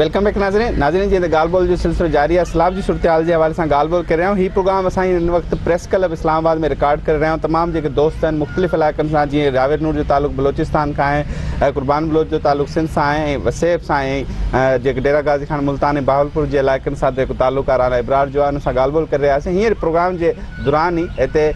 Welcome back नाज़रीन जी गाल बोल जो सिलसिलो जारी है सैलाब की सूरत हाल के हवाले से गाल बोल कर रहा हूँ। ही प्रोग्राम असां इन वक्त प्रेस क्लब इस्लामाबाद में रिकॉर्ड कर रहे हैं। तमाम जो दोस्त हैं मुख्तलिफ़ इलाक़नि सां जीअं जावेद नूर जो ताल्लुक़ बलोचिस्तान का है, कुर्बान बलोच जो ताल्लुक़ सिंध सां है, वसेब सां है, जो डेरा गाज़ी खान मुल्तान बहावलपुर के इलाक़नि सां ताल्लुक़ आहे राना इब्रार जो आहे उन सां गाल बोल कर रहा है। हींअर प्रोग्राम के दौरान ही इतने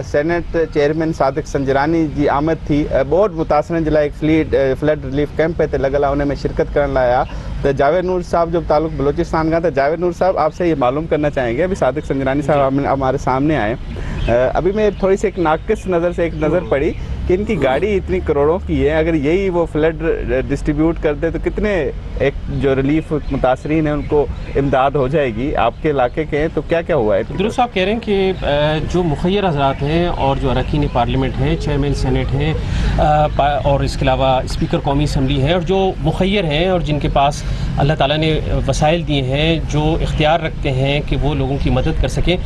सेनेट चेयरमैन सादिक संजरानी की आमद थी। बोर्ड मुतासरन के लिए फ्लड रिलीफ कैंप हिते लॻल आहे, उन में शिरकत करण लाइ आया। तो जावेद नूर साहब जो ताल्लुक़ बलोचिस्तान का, तो जावेद नूर साहब आपसे ये मालूम करना चाहेंगे, अभी सादिक संजरानी साहब हमारे सामने आए, अभी मैं थोड़ी सी एक नाकिस नज़र से एक नज़र पड़ी कि इनकी गाड़ी इतनी करोड़ों की है, अगर यही वो फ्लड डिस्ट्रीब्यूट कर दे तो कितने एक जो रिलीफ मुतासरीन है उनको इमदाद हो जाएगी। आपके इलाके के हैं तो क्या क्या हुआ है? दुरुस्त आप कह रहे हैं कि जो मुखय्यर हज़रात हैं और जो अरकान पार्लियामेंट हैं, चेयरमैन सेनेट हैं और इसके अलावा स्पीकर कौमी असम्बली है, और जो मुखय्यर हैं और जिनके पास अल्लाह ताला ने वसाइल दिए हैं, जो इख्तियार रखते हैं कि वो लोगों की मदद कर सकें,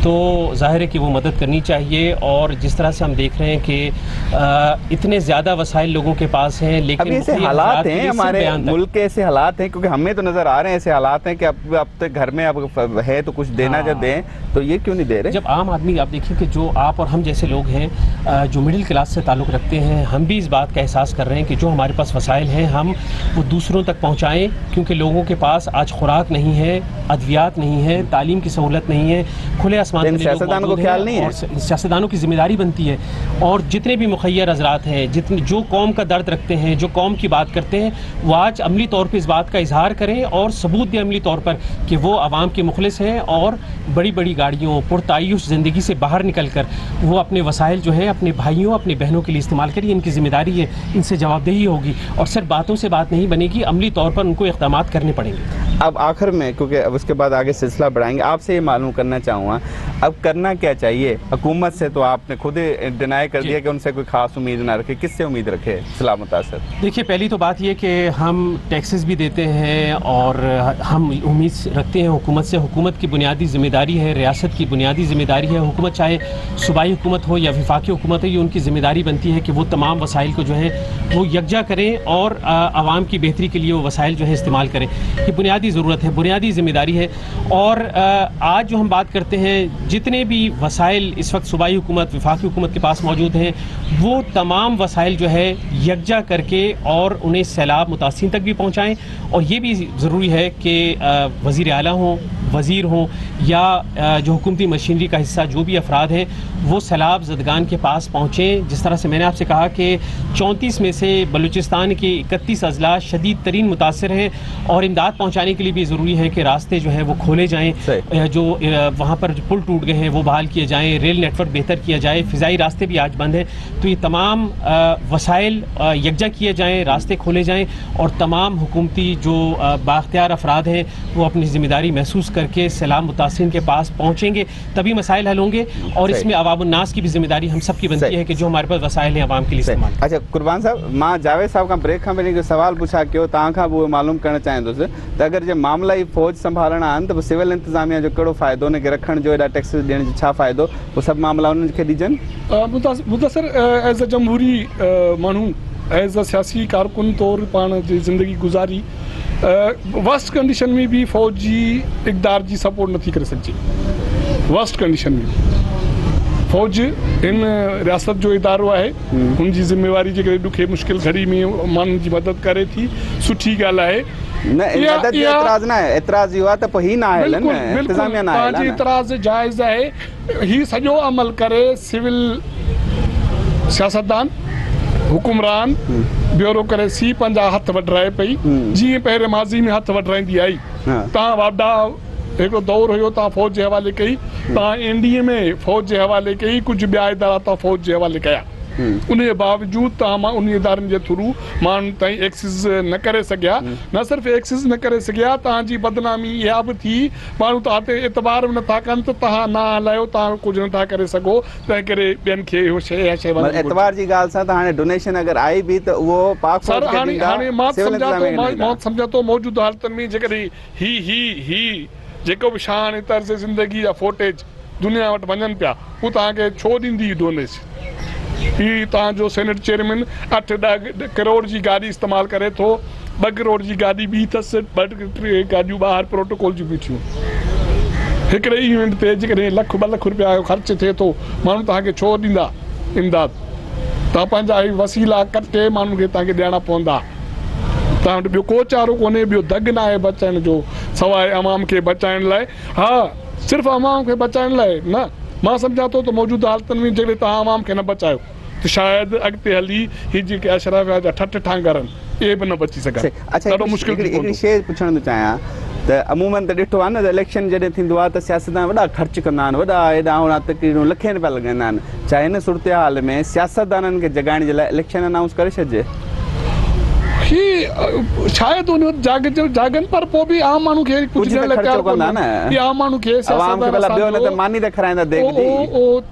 तो ज़ाहिर है कि वो मदद करनी चाहिए। और जिस तरह से हम देख रहे हैं कि इतने ज़्यादा वसाइल लोगों के पास हैं, लेकिन ऐसे हालात हैं हमारे मुल्क के, ऐसे हालात हैं क्योंकि हमें तो नज़र आ रहे हैं ऐसे हालात हैं कि अब तक घर में अब है तो कुछ देना जब दें तो ये क्यों नहीं दे रहे? जब आम आदमी, आप देखिए कि जो आप और हम जैसे लोग हैं जो मिडिल क्लास से ताल्लुक़ रखते हैं, हम भी इस बात का एहसास कर रहे हैं कि जो हमारे पास वसाइल हैं हम वो दूसरों तक पहुँचाएँ, क्योंकि लोगों के पास आज खुराक नहीं है, अद्वियात नहीं है, तालीम की सहूलत नहीं है, खुले आसमान सियासतदानों को ख्याल नहीं है। सियासतदानों की जिम्मेदारी बनती है, और जितने भी मुखय्यर हज़रात हैं, जितने जो कौम का दर्द रखते हैं, जो कौम की बात करते हैं, वो आज अमली तौर पर इस बात का इजहार करें और सबूत दें अमली तौर पर कि वो आवाम के मुखलिस हैं और बड़ी बड़ी गाड़ियों पुरतायुश ज़िंदगी से बाहर निकल कर वो अपने वसाइल जो हैं अपने भाइयों अपने बहनों के लिए इस्तेमाल करिए। इनकी ज़िम्मेदारी है, इनसे जवाबदेही होगी, और सिर्फ बातों से बात नहीं बनेगी, अमली तौर पर उनको इक़दाम करने पड़ेंगे। अब आखिर में, क्योंकि अब उसके बाद आगे सिलसिला बढ़ाएंगे, आपसे ये मालूम करना चाहूँगा अब करना क्या चाहिए? हुकूमत से तो आपने खुद ही डिनाई कर दिया कि उनसे कोई ख़ास उम्मीद ना रखे, किससे उम्मीद रखे सलाह मुतासर? देखिए, पहली तो बात ये कि हम टैक्सेस भी देते हैं और हम उम्मीद रखते हैं हुकूमत से। हुकूमत की बुनियादी ज़िम्मेदारी है, रियासत की बुनियादी ज़िम्मेदारी है, हुकूमत चाहे सूबाई हुकूमत हो या वफाकी हुकूमत हो, ये उनकी ज़िम्मेदारी बनती है कि वो तमाम वसाइल को जो है वो यकजा करें और आवाम की बेहतरी के लिए वो वसाइल जो है इस्तेमाल करें। ये बुनियादी ज़रूरत है, बुनियादी ज़िम्मेदारी है। और आज जो हम बात करते हैं, जितने भी वसाइल इस वक्त सूबाई हुकूमत वफाकी हुकूमत के पास मौजूद हैं, वो तमाम वसाइल जो है यकजा करके और उन्हें सैलाब मुतासिरीन तक भी पहुँचाएँ। और ये भी ज़रूरी है कि वज़ीर आला हों, वज़ीर हों या जो हुकूमती मशीनरी का हिस्सा जो भी अफराद हैं वो सैलाब ज़दगान के पास पहुँचें। जिस तरह से मैंने आपसे कहा कि 34 में से बलूचिस्तान के 31 अजला शदीद तरीन मुतासर हैं, और इमदाद पहुँचाने के लिए भी ज़रूरी है कि रास्ते जो है वो खोले जाएँ, जो वहाँ पर जो पुल टूट गए हैं वो बहाल किए जाएँ, रेल नेटवर्क बेहतर किया जाए, फ़िज़ाई रास्ते भी आज बंद हैं, तो ये तमाम वसाइल यकजा किए जाएँ, रास्ते खोले जाएँ, और तमाम हुकूमती जो बाख्तियार अफराद हैं वो अपनी ज़िम्मेदारी महसूस करके सैलाब मुतासिरीन के पास पहुँचेंगे, तभी मसाइल हल होंगे। और इसमें अवामुन्नास की भी जिम्मेदारी हम सब की बनती है कि जो हमारे पास वसाइल हैं आवाम के लिए इस्तेमाल। अच्छा कुर्बान साहब, मां जावेद साहब का ब्रेक खां पहिरीं सवाल पुछा कयो, तव्हां खां वो मालूम करणु चाहींदुसि त अगरि जे मामला ही फ़ौज संभालणा आहिनि त सिविल इंतज़ामिया जो कहिड़ो फ़ाइदो, उनखे रखण जो, एॾा टैक्स ॾियण जो छा फ़ाइदो? उहे सभु मामला उन्हनि खे ॾिजनि। मुदसर एज़ अ जमहूरी माण्हू, एज़ अ सियासी कारकुन तौर पाण जी ज़िंदगी गुज़ारी, वर्स्ट कंडीशन में भी फ़ौज जी इक़दार जी सपोर्ट नथी करे सघिजे। वर्स्ट कंडीशन में फ़ौज इन रियासत जो इदारो है, उनकी जिम्मेवारी जे ॾुखे मुश्किल घड़ी में माण्हुनि जी मदद करे थी, सुठी ॻाल्हि आहे। न मदद जो एतराज़ न आहे, एतराज़ इहो आहे त पोइ हीउ न आहे, इंतज़ामिया न आहे, तव्हांजी एतराज़ जाइज़ आहे। हीउ सॼो अमल करे सिविल सियासतदान, हुकुमरान, ब्यूरोक्रेसी पंहिंजा हथ वढाए पई, जीअं पहिरें माज़ी में हथ वढाईंदी आई। तव्हां वाडा हिकिड़ो दौर हुयो, तव्हां फ़ौज जे हवाले कई, तव्हां एनडीए में फ़ौज जे हवाले कई, कुझु ॿिया इदारा तव्हां फ़ौज जे हवाले कया, उन जे बावजूदि तव्हां उन इदारनि जे थ्रू माण्हुनि ताईं एक्सेस न करे सघिया। न सिर्फ़ु एक्सेस न करे सघिया, तव्हांजी बदनामी इहा बि थी, माण्हू तव्हां ते एतबार बि नथा कनि त तव्हां न हलायो, तव्हां कुझु नथा करे सघो, तंहिं करे ॿियनि खे इहो शइ एतबार जी ॻाल्हि सां त हाणे डोनेशन अगरि आई बि त उहो पाक सर हाणे मां सम्झां थो मौजूदा हालतुनि में जेकॾहिं ही जेको बि शान तर्ज़ ज़िंदगी जा फोटेज दुनिया वटि वञनि पिया, उहो तव्हांखे छो ॾींदी डोनेशन? ही तव्हांजो सेनेट चेयरमैन 8-10 करोड़ जी गाॾी इस्तेमालु करे थो, 2 करोड़ जी गाड़ी बी अथसि, 2 गाॾियूं ॿाहिरि प्रोटोकॉल जूं बीठियूं। हिकिड़े इवेंट ते जेकॾहिं ₹1 लाख रुपया जो ख़र्च थिए थो, माण्हू तव्हांखे छो ॾींदा इमदाद? तव्हां पंहिंजा वसीला कटे माण्हुनि खे तव्हांखे ॾियणा पवंदा। तव्हां वटि ॿियो को चारो कोन्हे, ॿियो दग न आहे बचाइण जो सवाइ अवाम खे बचाइण लाइ। हा, सिर्फ़ु अवाम खे बचाइण लाइ न, मां सम्झां थो त मौजूदा हालतुनि में जेकॾहिं तव्हां अवाम खे न बचायो त शायदि अॻिते हली ही जेके अशराफिया जा ठठ ठांगर आहिनि इहे बि न बची सघनि। अच्छा, ॾाढो मुश्किल थी हिकिड़ी शइ पुछणु थो चाहियां त अमूमन त ॾिठो आहे न त इलेक्शन जॾहिं थींदो आहे त सियासतदान वॾा ख़र्च कंदा आहिनि, वॾा हेॾा होॾा तकरीरूं लखे रुपया लॻाईंदा आहिनि। छा हिन सूरत हाल में सियासतदाननि खे जगाइण जे लाइ इलेक्शन अनाउंस करे छॾिजे? ही शायदि उन जागनि पर पोइ बि आम माण्हू खे कुझु ॾियण लाइ तयारु कोन्हे न। आम माण्हू खे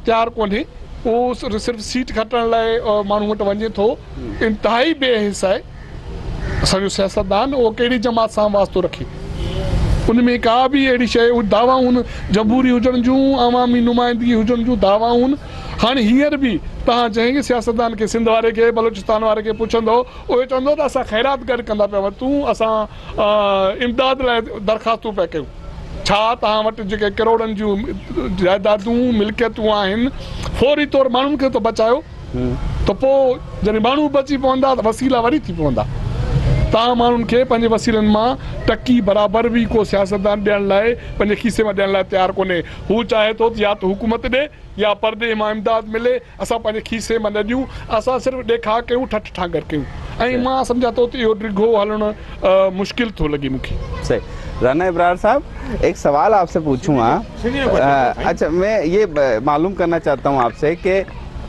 तयारु कोन्हे, उहो सिर्फ़ु सीट खटण लाइ माण्हू वटि वञे थो। इंतिहाई बेहिस आहे असांजो सियासतदान, उहो कहिड़ी जमात सां वास्तो रखे। उनमें का बि अहिड़ी शइ दावाऊं जमहूरी हुजण जूं, अवामी नुमाइंदगी हुजण जूं दावाऊं। हाणे हींअर बि तव्हां जंहिं सियासतदान खे, सिंध वारे खे, बलोचिस्तान वारे खे पुछंदो, उहे चवंदो त असां ख़ैरात गॾु कंदा पिया वठूं, असां इमदाद लाइ दरख़्वास्तूं पिया कयूं। छा तव्हां वटि जेके करोड़नि जूं जाइदादूं मिल्कियतूं आहिनि, फौरी तौरु माण्हुनि खे त बचायो, त पोइ जॾहिं माण्हू बची पवंदा त वसीला वरी थी पवंदा। तव्हां माण्हुनि खे पंहिंजे वसीलनि मां टकी बराबरि बि को सियासतदान ॾियण लाइ, पंहिंजे खीसे मां ॾियण लाइ तयारु कोन्हे। हू चाहे थो या त हुकूमत ॾे या परदे मां इमदाद मिले, असां पंहिंजे खीसे मां न ॾियूं, असां सिर्फ़ु ॾेखार कयूं, ठठ ठांगर कयूं। ऐं मां सम्झा थो त इहो डिघो हलणु मुश्किल थो लॻे मूंखे। सही। राना इब्रार साहब, एक सवाल आपसे पूछूंगा। अच्छा, मैं ये मालूम करना चाहता हूँ आपसे कि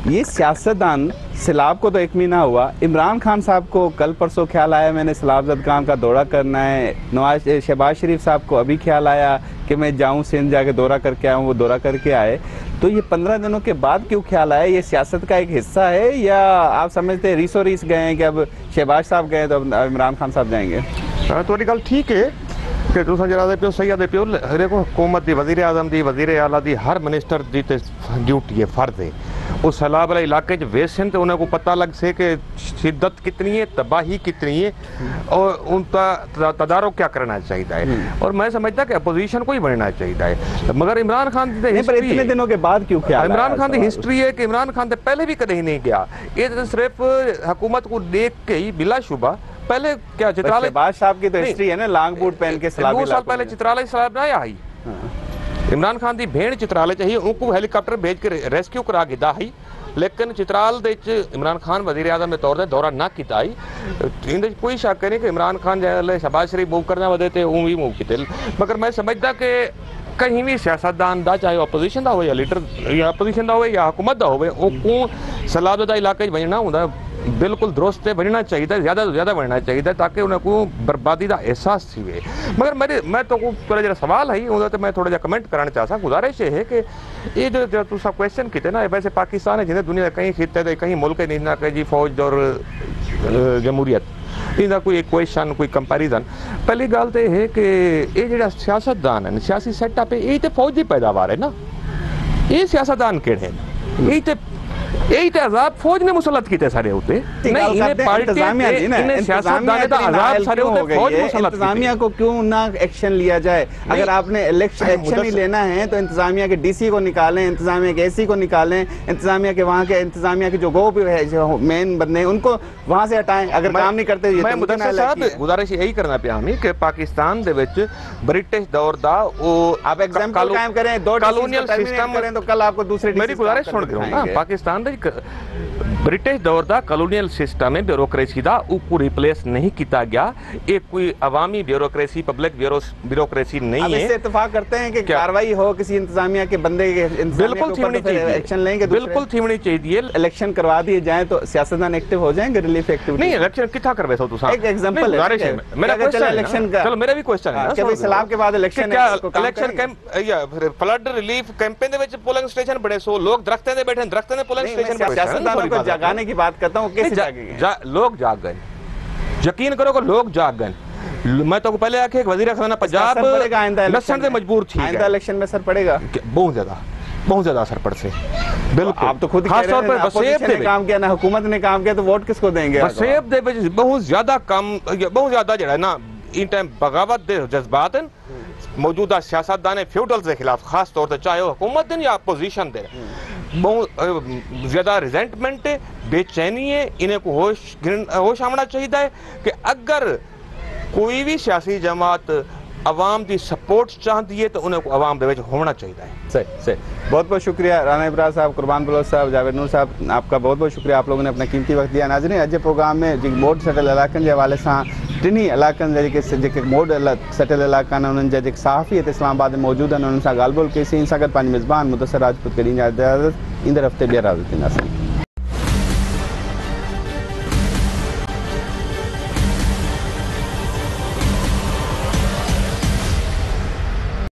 ये सियासतदान, सैलाब को तो 1 महीना हुआ, इमरान खान साहब को कल परसों ख्याल आया मैंने सैलाब ज़दगान का दौरा करना है, शहबाज शरीफ साहब को अभी ख्याल आया कि मैं जाऊं सिंध जाके दौरा करके आऊँ, वो दौरा करके आए। तो ये 15 दिनों के बाद क्यों ख्याल आया? ये सियासत का एक हिस्सा है या आप समझते हैं रीसो रीस गए हैं कि अब शहबाज साहब गए तो अब इमरान खान साहब जाएंगे? थोड़ी गल ठीक है कि तुसां जरा पियो सही आदे पियो। देखो, हुकूमत दी, वज़ीर आज़म दी, वज़ीर आला दी, हर मिनिस्टर दी ते ड्यूटी है, फर्ज है। उस सैलाब वाले इलाके वेसन तो उन्हें को पता लग से कि शिद्दत कितनी है, तबाही कितनी है और उनका तदारुक क्या करना चाहिए है। और मैं समझता कि अपोजिशन को ही बनना चाहिए है। मगर इमरान खान इतने दिनों के बाद क्यों ख्याल? इमरान खान की हिस्ट्री है कि इमरान खान से पहले भी कहीं नहीं गया, ये तो सिर्फ हुकूमत को देख के ही बिलाशुबा। पहले क्या चित्रालय साहब की तो हिस्ट्री है ना, लॉन्ग बूट पहन के 2 साल पहले चित्रालय सैलाब ना आई। इमरान खान की भेड़ चित्रालय चाहिए, उनको हेलीकॉप्टर भेज के रेस्क्यू करा गिदा ही, लेकिन चित्राल दे इमरान खान वज़ीर आज़म के तौर पर दौरा ना किया। इन कोई शक नहीं कि इमरान खान जैसे शहबाज शरीफ मूव करना वधे थे उं भी मूव किए। मगर मैं समझदा कि कहीं भी सियासतदान का, चाहे अपोजिशन का हो या लीडर या अपोजिशन का हो या हुकूमत का हो, सैलाब इलाके वजना होंगे बिल्कुल दुरुस्त बनना चाहिए, ज़्यादा तो ज़्यादा बनना चाहिए ताकि उनको बर्बादी का एहसास थी। मगर मैं तो थोड़ा जरा सवाल है उधर मैं थोड़ा जहा कमेंट करना चाहता। गुजारिश है कि ये जो तुम क्वेश्चन किए ना, वैसे पाकिस्तान है जिन्हें दुनिया कहीं खिते कहीं मुल्क नहीं ना कहीं जी फौज और जमहूरियत, इनका कोई क्वेश्चन कोई कंपेरिजन। पहली गल तो है कि ये जो सियासतदान है, सियासी सैटअप है, यही तो फौज की पैदावार है ना। ये सियासतदान केड़े यही तो यही तो अजाब फौज ने मुसलत किए सारे होते नहीं, इंतजामिया को क्यों ना एक्शन लिया जाए? अगर आपने एक्शन ही लेना है तो इंतजामिया के डीसी को निकालें, इंतजामिया के एसी को निकालें, इंतजामिया के वहाँ के इंतजामिया के जो गोप है, जो मेन बंदे उनको वहाँ से हटाएं। अगर काम नहीं करते गुजारिश यही करना पे हमें कि पाकिस्तान दे विच ब्रिटिश दौर दा वो आप एग्जांपल कायम करें, 2 कॉलोनियल सिस्टम करें तो कल आपको दूसरे मेरी गुजारिश सुन के पाकिस्तान ब्रिटिश दौर का कॉलोनियल सिस्टम है ब्यूरोक्रेसी का, उसको रिप्लेस नहीं किया गया। एक कोई अवामी ब्यूरोक्रेसी, पब्लिक ब्यूरोक्रेसी नहीं है। इससे इत्तेफाक करते हैं कि कार्रवाई हो किसी इंतजामिया के बंदे के, बिल्कुल थीमनी चाहिए, एक्शन लेंगे, बिल्कुल थीमनी चाहिए। इलेक्शन करवा दिए जाए तो सियासतदान एक्टिव हो जाएंगे, रिलीफ एक्टिव नहीं। इलेक्शन कितना करवे सो तुसा? एक एग्जांपल है मेरा इलेक्शन का, चलो मेरा भी क्वेश्चन है कि भाई सैलाब के बाद इलेक्शन क्या इलेक्शन कैंप या फ्लड रिलीफ कैंपेन दे विच पोलिंग स्टेशन बड़े सो लोग दरख्तें दे बैठे, दरख्तें दे पोलिंग स्टेशन पे सियासतदानों को जगाने की बात करता हूं, कैसे जागेंगे? लोग जाग गए, यकीन करो कि लोग जाग गए। मैं तो पहले आके वजीर खाना पंजाब लसन से मजबूर थी, आइंदा इलेक्शन में असर पड़ेगा बहुत ज्यादा। बहुत ज़्यादा असर पड़ से। बिल्कुल, आप तो खुद खास तौर पर वसेब ने काम किया ना हुकूमत ने काम किया, तो वोट किसको देंगे? वसेब दे विच बहुत ज़्यादा कम, बहुत ज़्यादा जड़ा ना इन टाइम बगावत दे जज्बात हैं मौजूदा सियासतदान फ्यूडल के खिलाफ, खास तौर पर चाहे वो हुकूमत दिन या अपोजिशन दे, बहुत ज़्यादा रिजेंटमेंट है, बेचैनी है। इन्हें को होश आना चाहिए कि अगर कोई भी सियासी जमात अवाम की सपोर्ट चाहती है तो उन्हें को अवाम दे विच होना चाहिए। सही सही, बहुत बहुत शुक्रिया राना इब्रार साहब, कुर्बान बलोच साहब, जावेद नूर साहब, आपका बहुत बहुत शुक्रिया, आप लोगों ने अपना कीमती वक्त दिया। नाज़रीन, अॼु प्रोग्राम में जी मोड सटल इलाक़नि जे हवाले सां टिनी इलाक़नि जेके मोड सटल इलाक़ा आहिनि उन्हनि जा जेके सहाफ़ी हिते इस्लामाबाद में मौजूदु आहिनि उन्हनि सां ॻाल्हि ॿोल कईसीं। इन सां गॾु पंहिंजी मिज़बान मुदस्सिर राजपूत खे ॾींदा इजाज़त, ईंदड़ हफ़्ते ॿीहर हाज़िर थींदासीं।